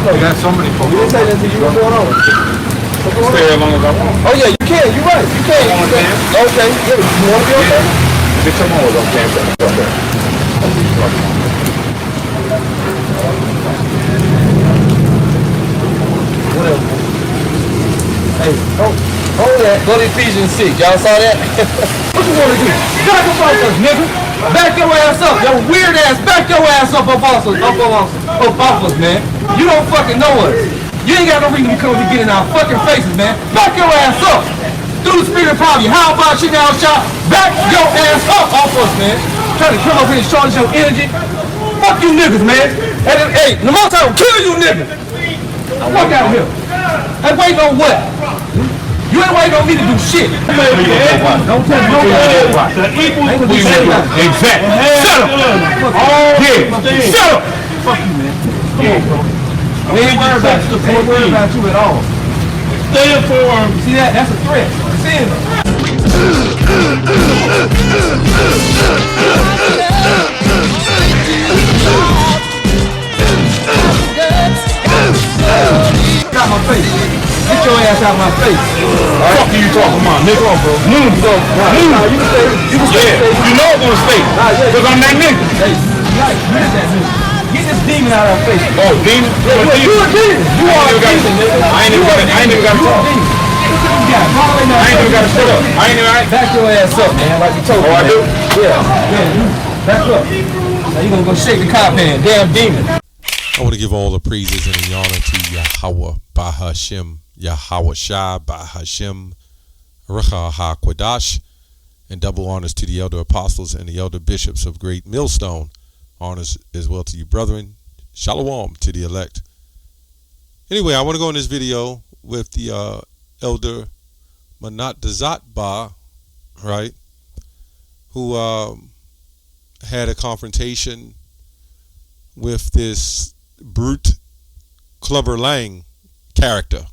You got so many folks. You didn't say that to you. What's going on? Stay as long as I want. Oh yeah, you can. You're right. You can. I want to dance. Okay. Yeah, you want to be okay? Bitch, I'm always on campus. Okay. Whatever. Hey, hold that. Go to Ephesians 6. Y'all saw that? What you want to do? Back up off us, nigga. Back your ass up. Yo, weird ass. Back your ass up off us, man. You don't fucking know us. You ain't got no reason to come and get in our fucking faces, man. Back your ass up. Through the spirit of poverty. How about you now, shot? Back your ass up off us, man. Trying to come up here and charge your energy. Fuck you niggas, man. Hey, the most I will kill you niggas. Now walk out of here. Hey, waiting on what? You ain't waiting on me to do shit. Don't tell me. The equal we want. Exactly. Shut up. Yeah. Shut up. Fuck you, man. Come on, bro. We ain't worried about you. We ain't worried about you at all. Stay informed. See that? That's a threat. See it? Got my face. Get your ass out of my face. Fuck you talking about, nigga? Come on, bro. Move. You can stay. You can stay. You know I'm gonna stay. Because I'm that nigga. Hey, right. You is that nigga. Get this demon out of our face. Oh, demon? You a demon. You are a demon, nigga. I ain't even got to talk. I ain't even got to shut up. I ain't even. Back your ass up, man, like you told me. Oh, I do? Yeah. Back up. Now you gonna go shake the cop hand. Damn demon. I want to give all the praises and the honor to Yahweh Bahashem, Yahweh Shai Bahashem, Recha HaKwadash, and double honors to the elder apostles and the elder bishops of Great Millstone. Honors as well to you, brethren. Shalom to the elect. Anyway, I want to go in this video with the elder Manat Dazat Ba, right, who had a confrontation with this brute Clubber Lang character,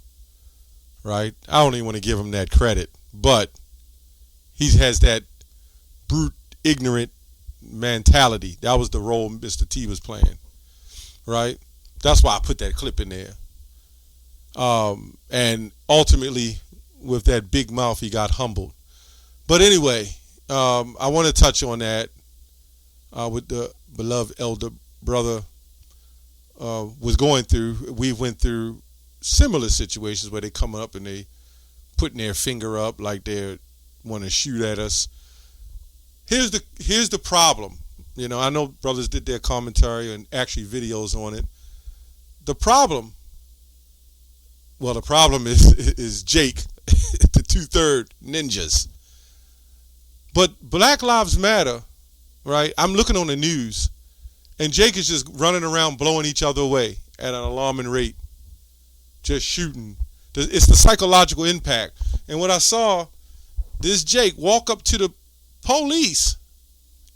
right? I don't even want to give him that credit, but he has that brute, ignorant mentality. That was the role Mr. T was playing, right? That's why I put that clip in there. And ultimately, with that big mouth, he got humbled. But anyway, I want to touch on that with the beloved elder brother was going through. We went through similar situations where they come up and they putting their finger up like they want to shoot at us. Here's the problem. You know, I know brothers did their commentary and actually videos on it. The problem is Jake, the 2/3 ninjas. But Black Lives Matter, right? I'm looking on the news, and Jake is just running around blowing each other away at an alarming rate, just shooting. It's the psychological impact. And what I saw, this Jake walk up to the police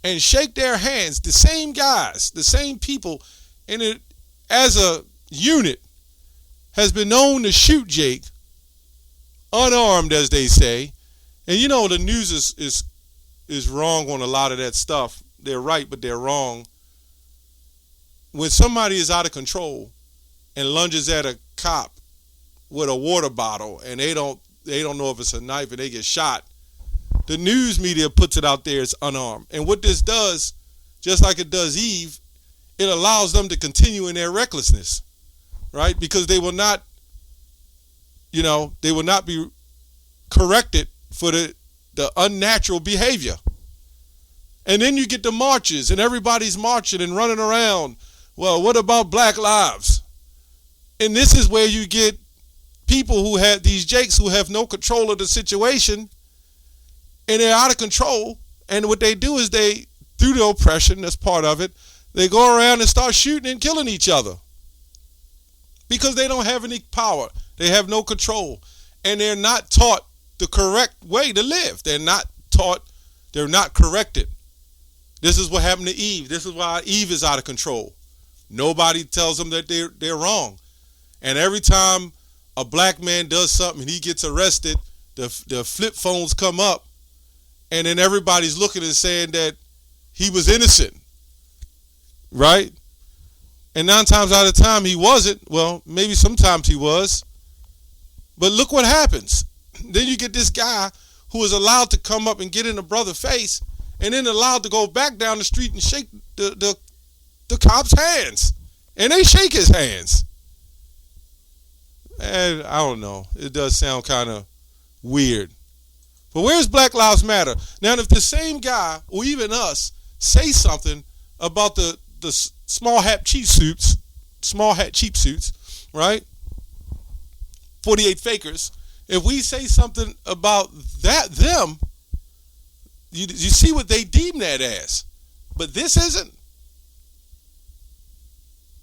and shake their hands, the same guys, the same people, and it, as a unit, has been known to shoot Jake, unarmed, as they say. And you know the news is wrong on a lot of that stuff. They're right, but they're wrong. When somebody is out of control and lunges at a cop with a water bottle and they don't know if it's a knife and they get shot, the news media puts it out there as unarmed. And what this does, just like it does Eve, it allows them to continue in their recklessness, right? Because they will not, they will not be corrected for the unnatural behavior. And then you get the marches and everybody's marching and running around. Well, what about Black Lives? And this is where you get people who have these Jakes who have no control of the situation, and they're out of control. And what they do is they, through the oppression, that's part of it, they go around and start shooting and killing each other because they don't have any power. They have no control, and they're not taught the correct way to live. They're not taught, they're not corrected. This is what happened to Eve. This is why Eve is out of control. Nobody tells them that they're wrong. And every time a black man does something and he gets arrested, the flip phones come up, and then everybody's looking and saying that he was innocent, right? And 9 times out of time he wasn't. Well, maybe sometimes he was. But look what happens. Then you get this guy who is allowed to come up and get in a brother's face, and then allowed to go back down the street and shake the cop's hands. And they shake his hands. And I don't know. It does sound kind of weird. But where's Black Lives Matter? Now, if the same guy, or even us, say something about the small hat cheap suits, right? 48 fakers. If we say something about them, you see what they deem that as. But this isn't.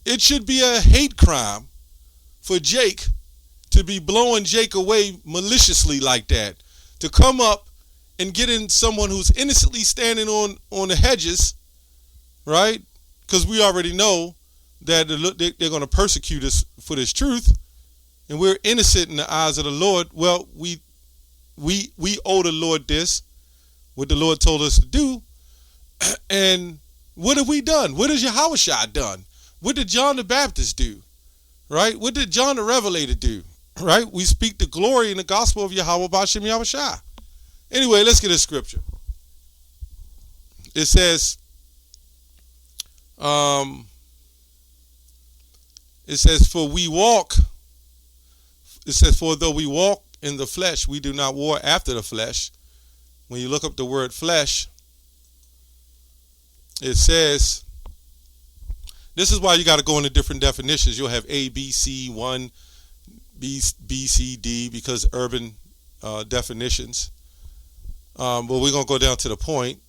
It should be a hate crime for Jake to be blowing Jake away maliciously like that. To come up and get in someone who's innocently standing on the hedges, right? Because we already know that they're going to persecute us for this truth, and we're innocent in the eyes of the Lord. Well, we owe the Lord this, what the Lord told us to do. And what have we done? What has Yahushua done? What did John the Baptist do? Right? What did John the Revelator do? Right? We speak the glory in the gospel of Yahweh B'Shem Yahushua. Anyway, let's get a scripture. It says, for though we walk in the flesh, we do not war after the flesh. When you look up the word flesh, it says, this is why you got to go into different definitions. You'll have A, B, C, 1, B, C, D, because urban definitions. But we're going to go down to the point.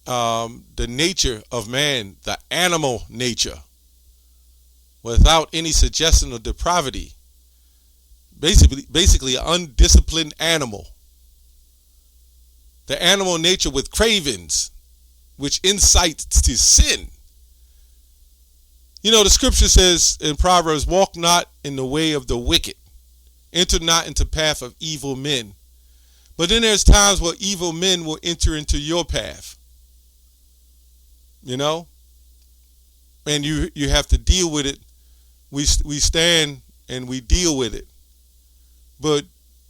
The nature of man, the animal nature, without any suggestion of depravity. Basically an undisciplined animal. The animal nature with cravings, which incites to sin. You know, the scripture says in Proverbs, walk not in the way of the wicked. Enter not into path of evil men. But then there's times where evil men will enter into your path. You know? And you have to deal with it. We stand and we deal with it. But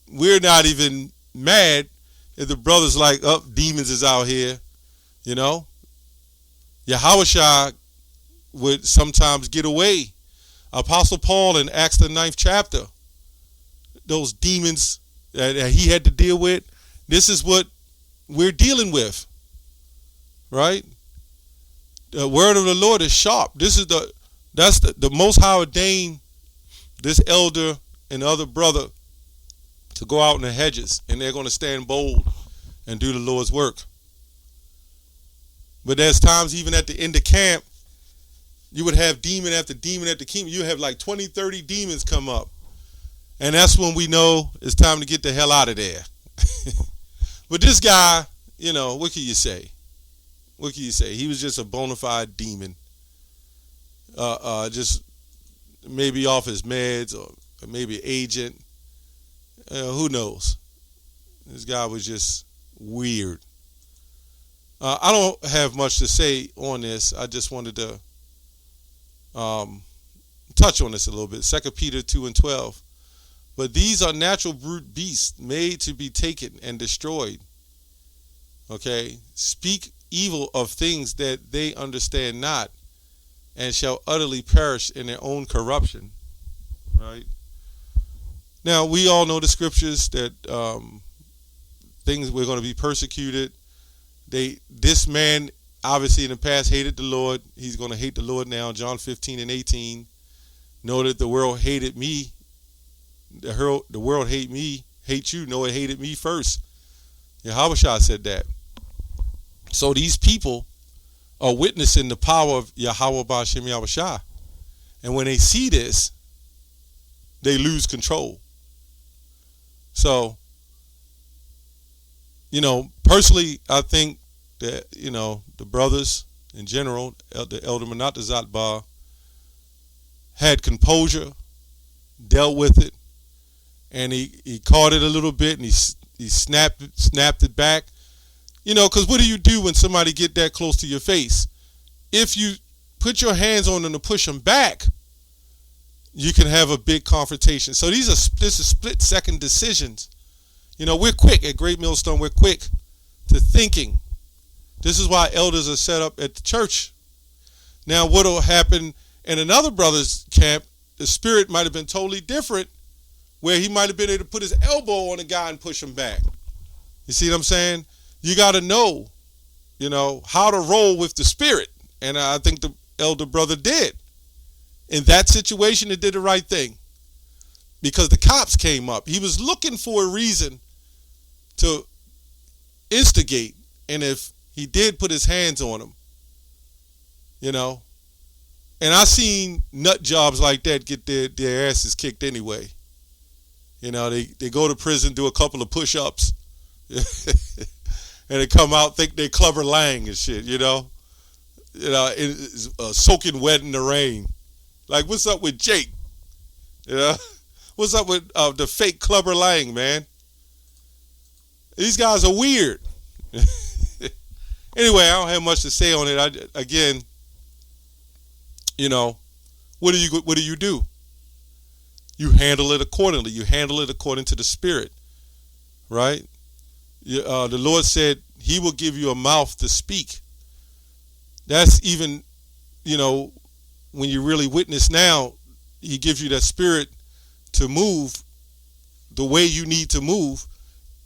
we're not even mad if the brother's like, oh, demons is out here. You know? Yahushua would sometimes get away. Apostle Paul in Acts the 9th chapter, those demons that he had to deal with, this is what we're dealing with, right? The word of the Lord is sharp. That's the Most High ordained this elder and other brother to go out in the hedges, and they're going to stand bold and do the Lord's work. But there's times even at the end of camp, you would have demon after demon after demon. You have like 20, 30 demons come up. And that's when we know it's time to get the hell out of there. But this guy, you know, what can you say? What can you say? He was just a bona fide demon. Just maybe off his meds or maybe agent. Who knows? This guy was just weird. I don't have much to say on this. I just wanted to touch on this a little bit. 2 Peter 2:12. But these are natural brute beasts made to be taken and destroyed. Okay? Speak evil of things that they understand not, and shall utterly perish in their own corruption. Right? Now, we all know the scriptures that things we're going to be persecuted. This man obviously in the past hated the Lord. He's going to hate the Lord now. John 15:18. Know that the world hated me. The world hate you. No, it hated me first. Yahushua said that. So these people are witnessing the power of Yahweh B'Shem Yahushua. And when they see this, they lose control. So, you know, personally, I think that, you know, the brothers in general, the Elder Manat Zatba, had composure, dealt with it, and he caught it a little bit, and he snapped it back. You know, because what do you do when somebody get that close to your face? If you put your hands on them to push them back, you can have a big confrontation. So this is split-second decisions. You know, we're quick at Great Millstone. We're quick to thinking. This is why elders are set up at the church. Now, what will happen in another brother's camp, the spirit might have been totally different, where he might have been able to put his elbow on a guy and push him back. You see what I'm saying? You got to know, you know, how to roll with the spirit. And I think the elder brother did. In that situation, it did the right thing. Because the cops came up. He was looking for a reason to instigate. And if he did put his hands on him, you know. And I seen nut jobs like that get their asses kicked anyway. You know, they go to prison, do a couple of push-ups. And they come out, think they Clubber Lang and shit, you know. You know, soaking wet in the rain. Like, what's up with Jake? You know? What's up with the fake Clubber Lang, man? These guys are weird. Anyway, I don't have much to say on it. Again, you know, what do you do? You handle it accordingly. You handle it according to the Spirit, right? The Lord said He will give you a mouth to speak. That's even, you know, when you really witness now, He gives you that Spirit to move the way you need to move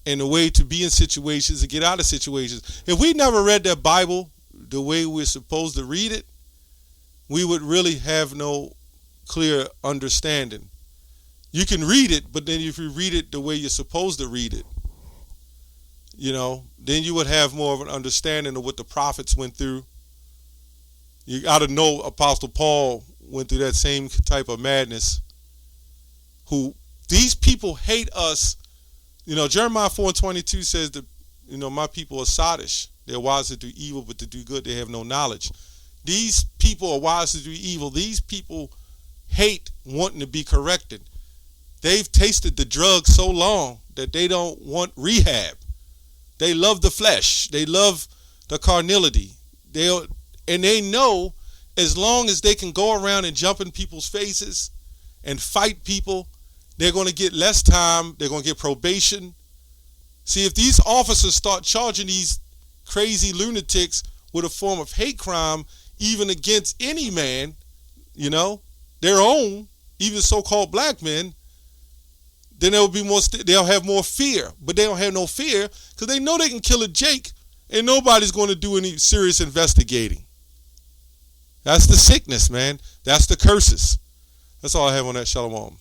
and the way to be in situations and get out of situations. If we never read that Bible the way we're supposed to read it, we would really have no clear understanding. You can read it, but then if you read it the way you're supposed to read it, you know, then you would have more of an understanding of what the prophets went through. You got to know Apostle Paul went through that same type of madness. Who these people hate us. You know, Jeremiah 4:22 says that, you know, my people are sottish. They're wise to do evil, but to do good they have no knowledge. These people are wise to do evil. These people hate wanting to be corrected. They've tasted the drug so long that they don't want rehab. They love the flesh. They love the carnality. And they know as long as they can go around and jump in people's faces and fight people, they're going to get less time. They're going to get probation. See, if these officers start charging these crazy lunatics with a form of hate crime, even against any man, you know, their own, even so-called black men, then there will be more. They'll have more fear, but they don't have no fear because they know they can kill a Jake, and nobody's going to do any serious investigating. That's the sickness, man. That's the curses. That's all I have on that. Shalom.